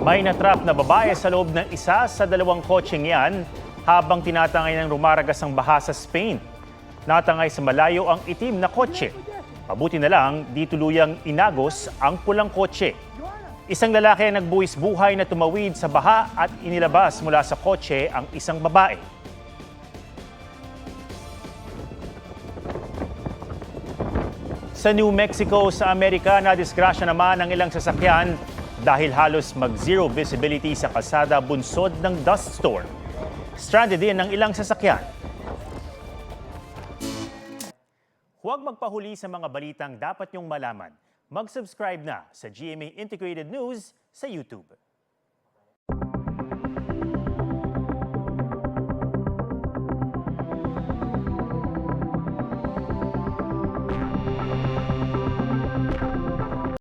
May natrap na babae sa loob ng isa sa dalawang kotseng yan habang tinatangay ng rumaragas ang baha sa Spain. Natangay sa malayo ang itim na kotse. Mabuti na lang, di tuluyang inagos ang pulang kotse. Isang lalaki ang nagbuwis buhay na tumawid sa baha at inilabas mula sa kotse ang isang babae. Sa New Mexico sa Amerika, nadisgrasya naman ang ilang sasakyan dahil halos mag-zero visibility sa kalsada bunsod ng dust storm. Stranded din ang ilang sasakyan. Huwag magpahuli sa mga balitang dapat niyong malaman. Mag-subscribe na sa GMA Integrated News sa YouTube.